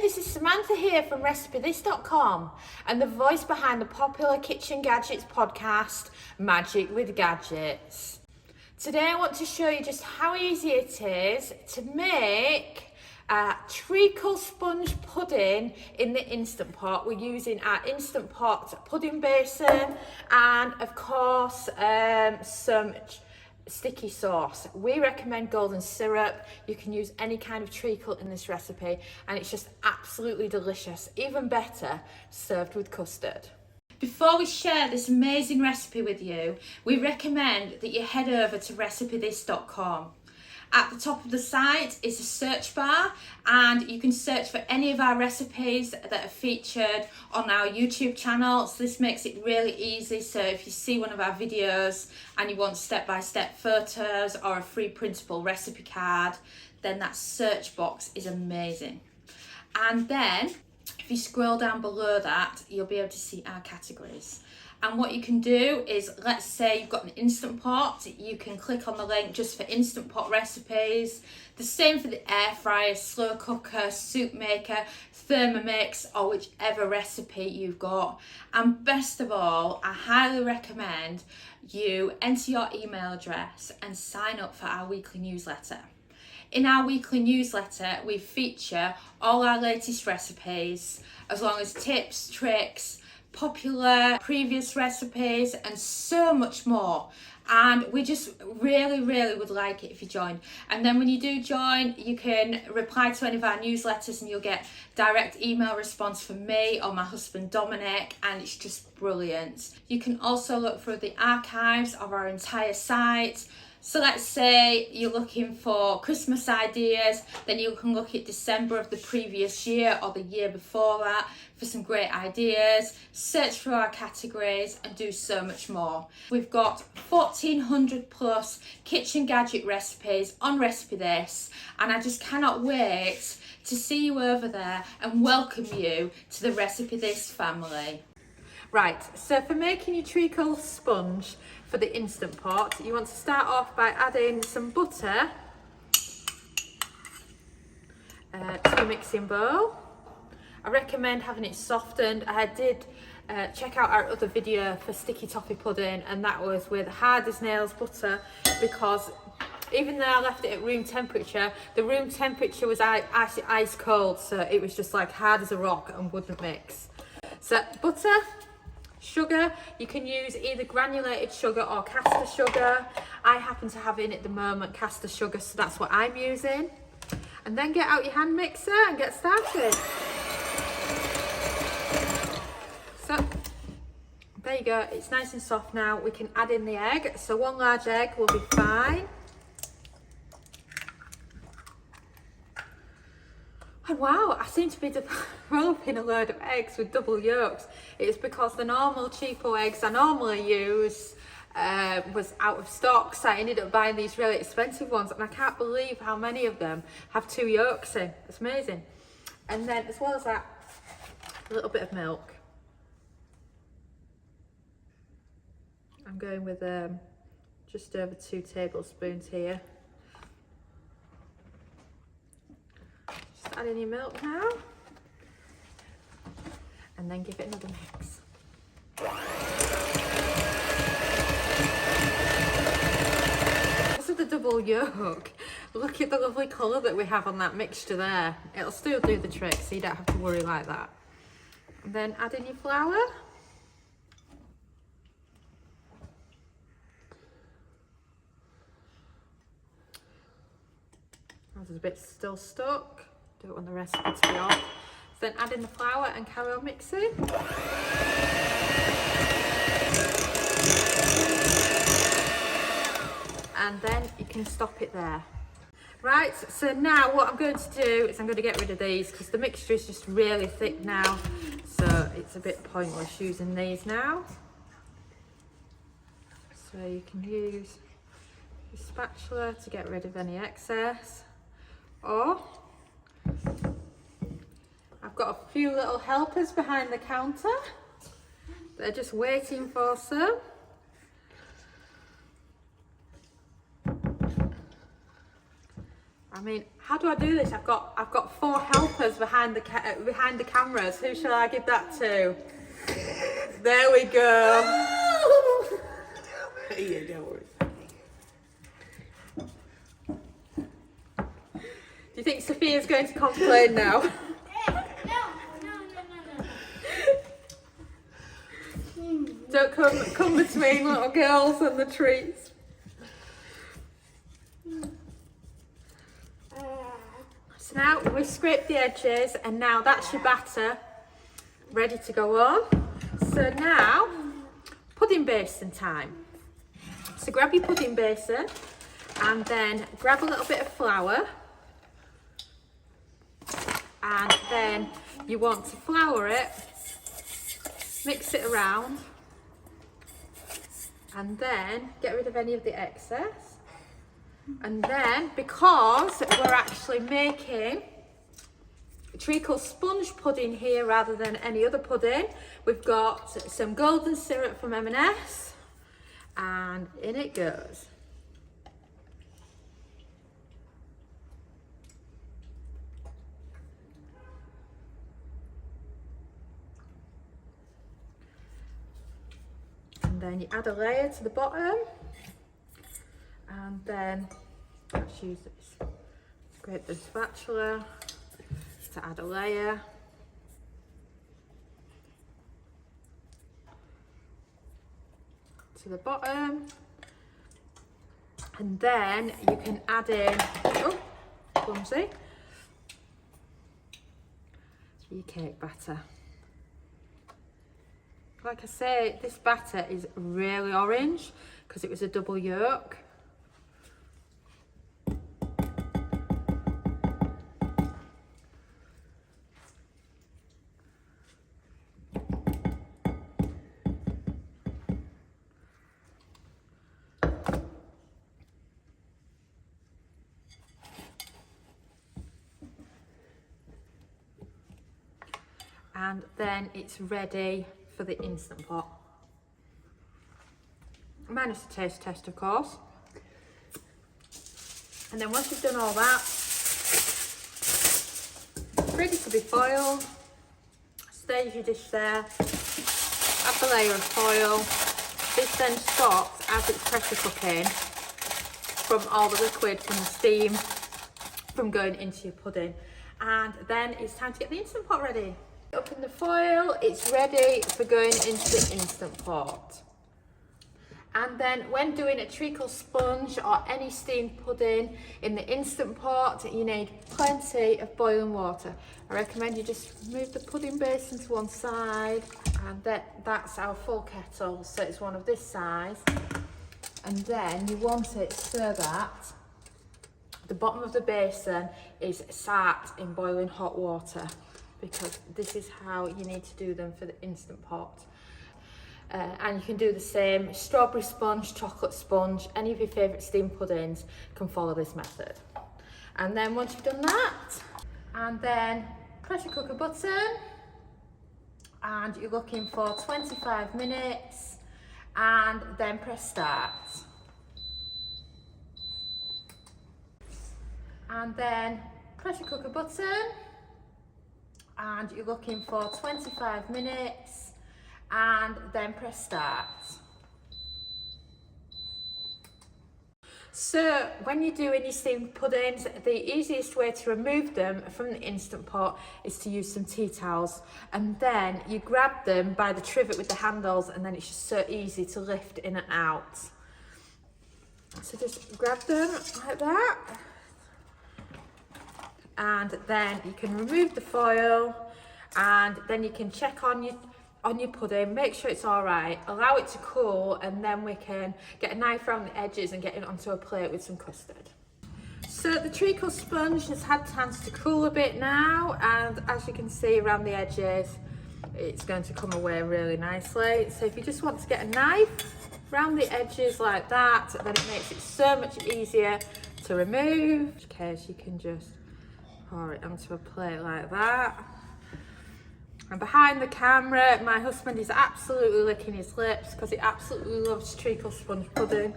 this is Samantha here from RecipeThis.com and the voice behind the popular Kitchen Gadgets podcast, Magic with Gadgets. Today I want to show you just how easy it is to make a treacle sponge pudding in the Instant Pot. We're using our Instant Pot pudding basin and of course some sticky sauce. We recommend golden syrup. You can use any kind of treacle in this recipe and it's just absolutely delicious, even better served with custard. Before we share this amazing recipe with you, we recommend that you head over to RecipeThis.com. At the top of the site is a search bar and you can search for any of our recipes that are featured on our YouTube channel. So this makes it really easy. So if you see one of our videos and you want step-by-step photos or a free printable recipe card, then that search box is amazing. And then if you scroll down below that, you'll be able to see our categories. And what you can do is, let's say you've got an Instant Pot, you can click on the link just for Instant Pot recipes. The same for the air fryer, slow cooker, soup maker, Thermomix, or whichever recipe you've got. And best of all, I highly recommend you enter your email address and sign up for our weekly newsletter. In our weekly newsletter, we feature all our latest recipes, as long as tips, tricks, popular previous recipes and so much more. And we just really would like it if you join. And then when you do join, you can reply to any of our newsletters and you'll get direct email response from me or my husband Dominic, and it's just brilliant. You can also look through the archives of our entire site. So let's say you're looking for Christmas ideas, then you can look at December of the previous year or the year before that for some great ideas, search for our categories and do so much more. We've got 1,400 plus kitchen gadget recipes on Recipe This, and I just cannot wait to see you over there and welcome you to the Recipe This family. Right, so for making your treacle sponge for the Instant Pot, you want to start off by adding some butter to your mixing bowl. I recommend having it softened. I did check out our other video for sticky toffee pudding, and that was with hard as nails butter, because even though I left it at room temperature, the room temperature was ice cold, so it was just like hard as a rock and wouldn't mix. So butter, sugar, you can use either granulated sugar or caster sugar. I happen to have in at the moment caster sugar, so that's what I'm using. And then get out your hand mixer and get started. So there you go, it's nice and soft now. We can add in the egg, so 1 large egg will be fine. And wow, I seem to be developing a load of eggs with double yolks. It's because the normal cheapo eggs I normally use was out of stock, so I ended up buying these really expensive ones, and I can't believe how many of them have 2 yolks in. It's amazing. And then as well as that, a little bit of milk. I'm going with just over 2 tablespoons here. Add in your milk now, and then give it another mix. Because of the double yolk, look at the lovely colour that we have on that mixture there. It'll still do the trick, so you don't have to worry like that. And then add in your flour. That's a bit still stuck. Don't want the recipe to be off. Then add in the flour and carry on mixing. And then you can stop it there. Right, so now what I'm going to do is I'm going to get rid of these because the mixture is just really thick now. So it's a bit pointless using these now. So you can use your spatula to get rid of any excess. Or I've got a few little helpers behind the counter. They're just waiting for some. mean, how do I do this? I've got 4 helpers behind the cameras. Who shall I give that to? There we go. Yeah, don't worry. Do you think Sophia's going to complain now? No. Don't come between little girls and the treats. So now we've scraped the edges, and now that's your batter ready to go on. So now, pudding basin time. So grab your pudding basin and then grab a little bit of flour, and then you want to flour it, mix it around, and then get rid of any of the excess. And then, because we're actually making treacle sponge pudding here rather than any other pudding, we've got some golden syrup from M&S, and in it goes. And then you add a layer to the bottom, and then let's use this, scrape the spatula to add a layer. To the bottom, and then you can add in, oh, clumsy, your cake batter. Like I say, this batter is really orange because it was a double yolk. And then it's ready for the Instant Pot. Minus the taste test, of course. And then once you've done all that, it's ready to be foiled. Stage your dish there, add the layer of foil. This then stops as it's pressure cooking from all the liquid from the steam from going into your pudding. And then it's time to get the Instant Pot ready. Up in the foil, it's ready for going into the Instant Pot. And then when doing a treacle sponge or any steamed pudding in the Instant Pot, you need plenty of boiling water. I recommend you just move the pudding basin to one side, and that's our full kettle, so it's one of this size. And then you want it so that the bottom of the basin is sat in boiling hot water, because this is how you need to do them for the Instant Pot. And you can do the same, strawberry sponge, chocolate sponge, any of your favourite steamed puddings can follow this method. And then once you've done that, and then pressure cooker button, and you're looking for 25 minutes, and then press start. And then pressure cooker button, and you're looking for 25 minutes, and then press start. So when you're doing your steamed puddings, the easiest way to remove them from the Instant Pot is to use some tea towels, and then you grab them by the trivet with the handles, and then it's just so easy to lift in and out. So just grab them like that, and then you can remove the foil, and then you can check on your pudding, make sure it's all right, allow it to cool, and then we can get a knife around the edges and get it onto a plate with some custard. So the treacle sponge has had a chance to cool a bit now, and as you can see around the edges, it's going to come away really nicely. So if you just want to get a knife around the edges like that, then it makes it so much easier to remove. In which case you can just pour it onto a plate like that. And behind the camera, my husband is absolutely licking his lips because he absolutely loves treacle sponge pudding.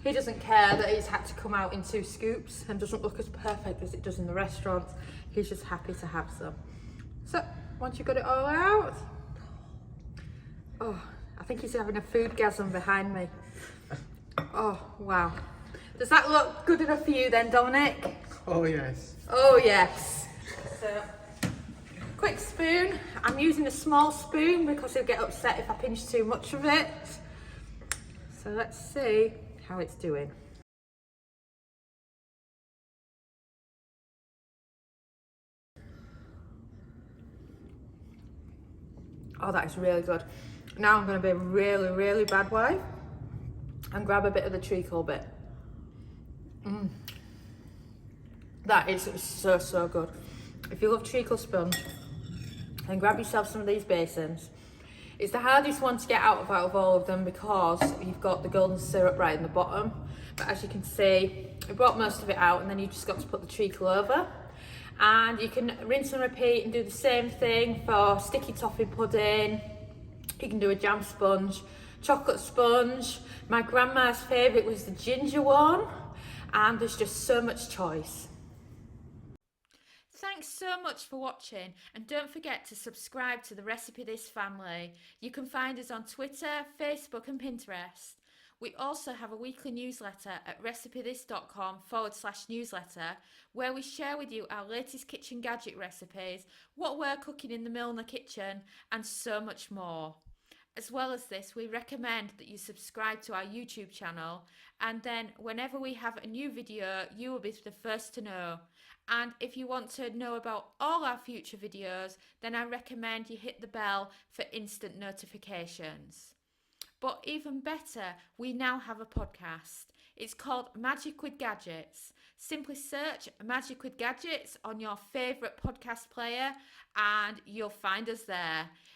He doesn't care that it's had to come out in 2 scoops and doesn't look as perfect as it does in the restaurant. He's just happy to have some. So, once you've got it all out, oh, I think he's having a foodgasm behind me. Oh, wow. Does that look good enough for you then, Dominic? Oh yes. Oh yes. So, quick spoon. I'm using a small spoon because he'll get upset if I pinch too much of it. So let's see how it's doing. Oh, that is really good. Now I'm going to be a really, really bad wife and grab a bit of the treacle bit. That is so, so good. If you love treacle sponge, then grab yourself some of these basins. It's the hardest one to get out of all of them because you've got the golden syrup right in the bottom. But as you can see, I brought most of it out and then you just got to put the treacle over. And you can rinse and repeat and do the same thing for sticky toffee pudding. You can do a jam sponge, chocolate sponge. My grandma's favourite was the ginger one. And there's just so much choice. Thanks so much for watching, and don't forget to subscribe to the Recipe This family. You can find us on Twitter, Facebook and Pinterest. We also have a weekly newsletter at recipethis.com/newsletter where we share with you our latest kitchen gadget recipes, what we're cooking in the Milner kitchen and so much more. As well as this, we recommend that you subscribe to our YouTube channel, and then whenever we have a new video, you will be the first to know. And if you want to know about all our future videos, then I recommend you hit the bell for instant notifications. But even better, we now have a podcast. It's called Magic with Gadgets. Simply search Magic with Gadgets on your favourite podcast player and you'll find us there.